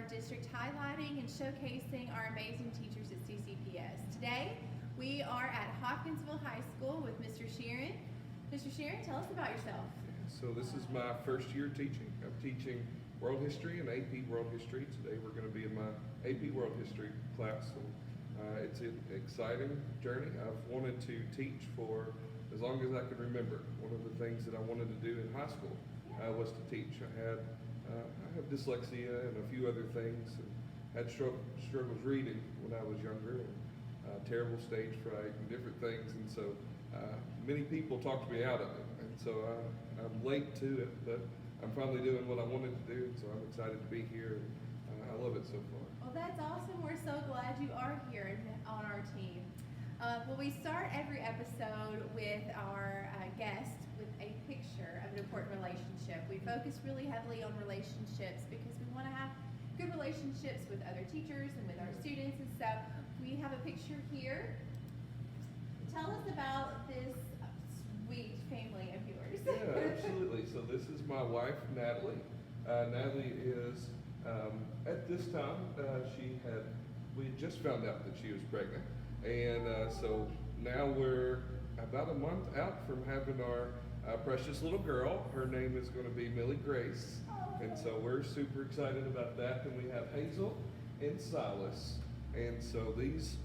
our district, highlighting and showcasing our amazing teachers at CCPS. Today, we are at Hopkinsville High School with Mr. Shearon. Mr. Shearon, tell us about yourself. So this is my first year teaching. I'm teaching World History and AP World History. Today we're going to be in my AP World History class. And, it's an exciting journey. I've wanted to teach for as long as I could remember. One of the things that I wanted to do in high school was to teach. I have dyslexia and a few other things, and had struggles reading when I was younger, and terrible stage fright and different things, and so many people talked me out of it, and so I'm late to it, but I'm finally doing what I wanted to do, and so I'm excited to be here, and I love it so far. Well, that's awesome. We're so glad you are here on our team. Well, we start every episode with our guest with a picture of an important relationship. We focus really heavily on relationships because we want to have good relationships with other teachers and with our students. And so we have a picture here. Tell us about this sweet family of yours. Yeah, absolutely. So this is my wife, Natalie. Natalie is, at this time, we had just found out that she was pregnant. And so now we're about a month out from having our precious little girl. Her name is going to be Millie Grace. And so we're super excited about that. And we have Hazel and Silas. And so this is,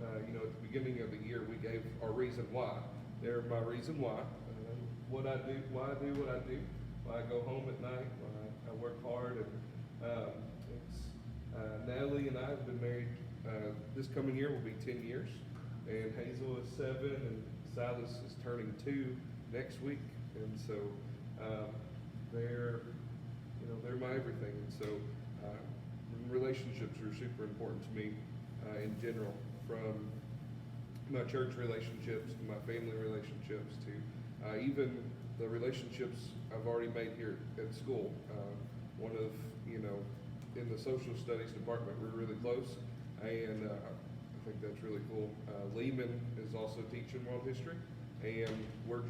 at the beginning of the year, we gave our reason why. They're my reason why. What I do, why I do what I do. Why I go home at night, why I work hard. And Natalie and I have been married. This coming year will be 10 years, and Hazel is 7, and Silas is turning 2 next week, and so they're my everything, and so relationships are super important to me in general, from my church relationships to my family relationships to even the relationships I've already made here at school. One of, in the social studies department, we're really close. And I think that's really cool. Lehman is also teaching world history, and we're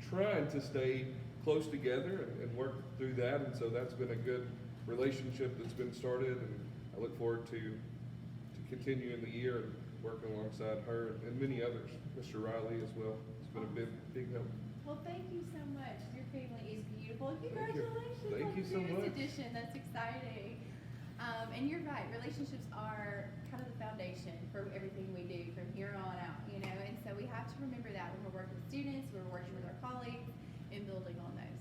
trying to stay close together and work through that. And so that's been a good relationship that's been started, and I look forward to continuing the year and working alongside her and many others. Mr. Riley as well. It's been a big help. Well, thank you so much. Your family is beautiful. Congratulations Thank you so on much. this edition. That's exciting. And you're right, relationships are kind of the foundation for everything we do from here on out, and so we have to remember that when we're working with students, we're working with our colleagues, and building on those.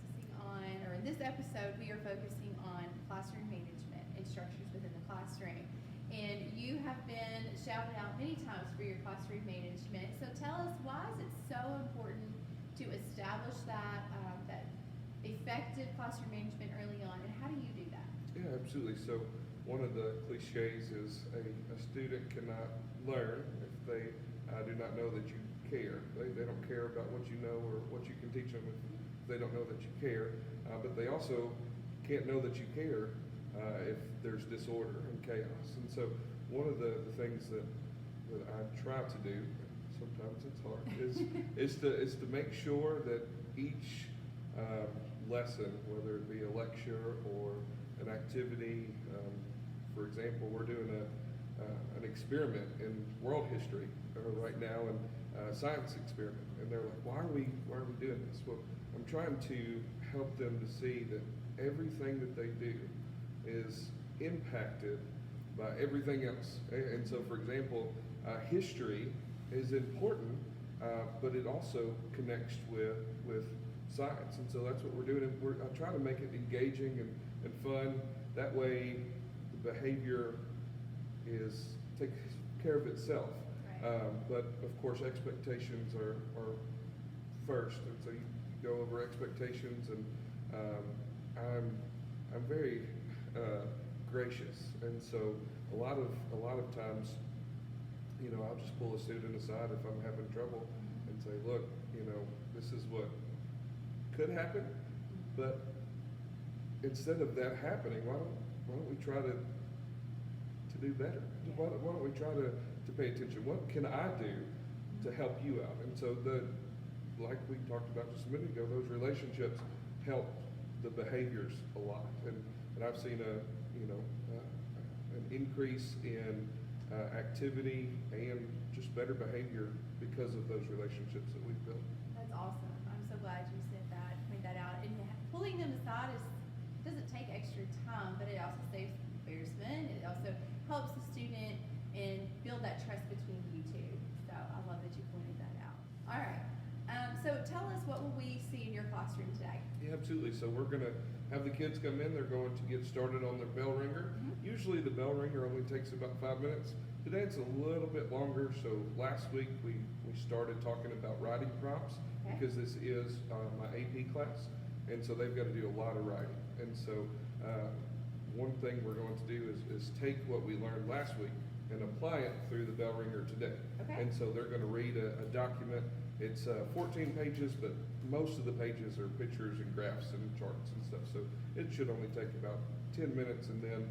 In this episode, we are focusing on classroom management and structures within the classroom. And you have been shouted out many times for your classroom management, so tell us, why is it so important to establish that effective classroom management early on, and how do you do that? Yeah, absolutely. So one of the cliches is a student cannot learn if they do not know that you care. They don't care about what you know or what you can teach them if they don't know that you care. But they also can't know that you care if there's disorder and chaos. And so one of the things that I try to do, sometimes it's hard, is to make sure that each lesson, whether it be a lecture or an activity, for example, we're doing an experiment in world history right now, and a science experiment, and they're like, why are we doing this? Well, I'm trying to help them to see that everything that they do is impacted by everything else. And so, for example, history is important, but it also connects with science, and so that's what we're doing. And I try to make it engaging and fun. That way, the behavior takes care of itself. Right. But of course, expectations are first, and so you go over expectations. And I'm very gracious, and so a lot of times, I'll just pull a student aside if I'm having trouble and say, look, this is what could happen, but instead of that happening, why don't we try to do better? Why don't we try to pay attention? What can I do to help you out? And so like we talked about just a minute ago, those relationships help the behaviors a lot. And I've seen an increase in activity and just better behavior because of those relationships that we've built. That's awesome. I'm so glad you said that, pointed that out. And pulling them aside doesn't take extra time, but it also saves embarrassment. It also helps the student and build that trust between you two. So I love that you pointed that out. All right. So tell us, what will we see in your classroom today? Yeah, absolutely. So we're going to have the kids come in. They're going to get started on their bell ringer. Usually the bell ringer only takes about 5 minutes. Today it's a little bit longer. So last week we started talking about writing prompts because this is my AP class. And so they've got to do a lot of writing. And so one thing we're going to do is take what we learned last week and apply it through the bell ringer today. And so they're going to read a document. It's 14 pages, but most of the pages are pictures and graphs and charts and stuff. So it should only take about 10 minutes, and then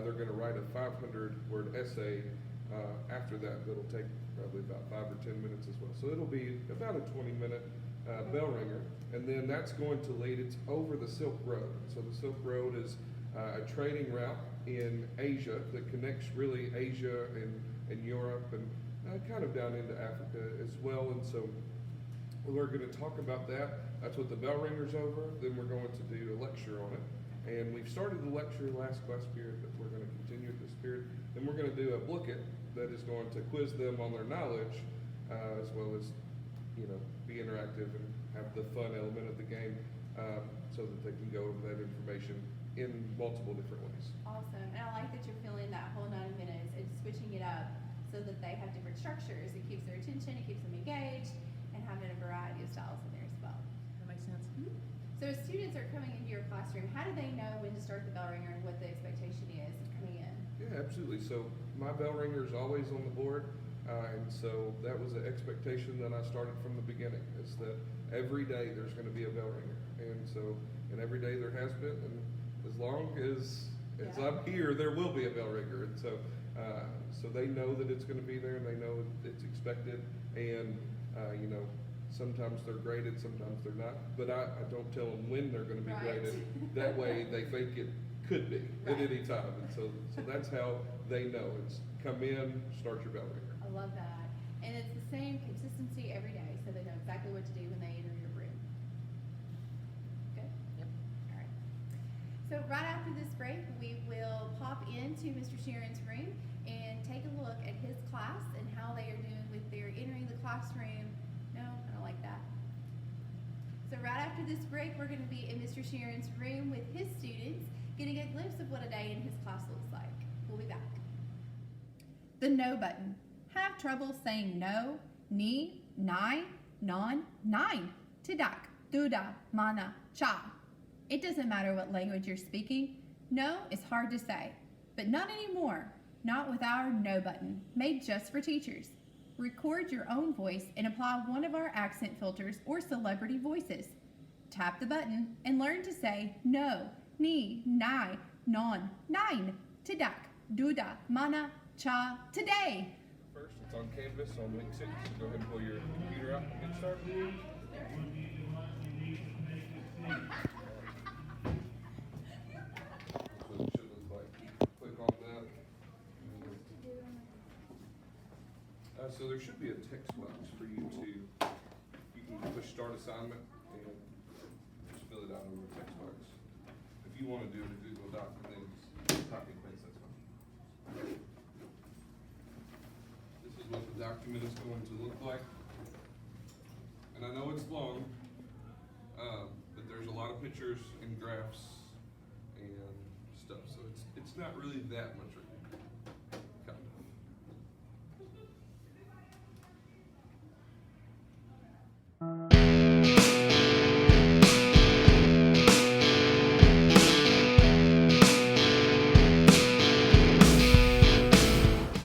they're going to write a 500-word essay after that. That'll take probably about 5 or 10 minutes as well. So it'll be about a 20-minute bell ringer, and then that's going to lead. It's over the Silk Road. So the Silk Road is a trading route in Asia that connects really Asia and Europe and kind of down into Africa as well. And so we're going to talk about that. That's what the bell ringer's over. Then we're going to do a lecture on it. And we've started the lecture last class period, but we're going to continue this period. Then we're going to do a booklet that is going to quiz them on their knowledge, as well as, be interactive and have the fun element of the game, so that they can go over that information in multiple different ways. Awesome. And I like that you're filling that whole 90 minutes and switching it up so that they have different structures. It keeps their attention, it keeps them engaged, and having a variety of styles in there as well. That makes sense. So as students are coming into your classroom, how do they know when to start the bell ringer and what the expectation is of coming in? Yeah, absolutely. So my bell ringer is always on the board. And so that was an expectation that I started from the beginning, is that every day there's going to be a bell ringer. And every day there has been, and as long as I'm here, there will be a bell ringer. And so they know that it's going to be there, and they know it's expected. And sometimes they're graded, sometimes they're not. But I don't tell them when they're going to be graded. That way they think it could be at any time. And so that's how they know. It's come in, start your bell ringer. I love that. And it's the same consistency every day, so they know exactly what to do when they enter your room. Good? Yep. All right. So right after this break, we will pop into Mr. Shearon's room and take a look at his class and how they are doing with their entering the classroom. No, I don't like that. So right after this break, we're going to be in Mr. Shearon's room with his students, getting a glimpse of what a day in his class looks like. We'll be back. The no button. Have trouble saying no, ni, nai, non, nine, tidak, duda, mana, cha. It doesn't matter what language you're speaking. No is hard to say, but not anymore. Not with our no button, made just for teachers. Record your own voice and apply one of our accent filters or celebrity voices. Tap the button and learn to say no, ni, nai, non, nine, tidak, duda, mana, cha today. First, it's on Canvas on week 6. So go ahead and pull your computer out and get started. So it should look like. Click on that. So there should be a text box for you can push start assignment and just fill it out over the text box. If you want to do it in Google Doc and then just copy and paste, that's fine. This is what the document is going to look like. And I know it's long, but there's a lot of pictures and graphs and stuff, so it's not really that much required.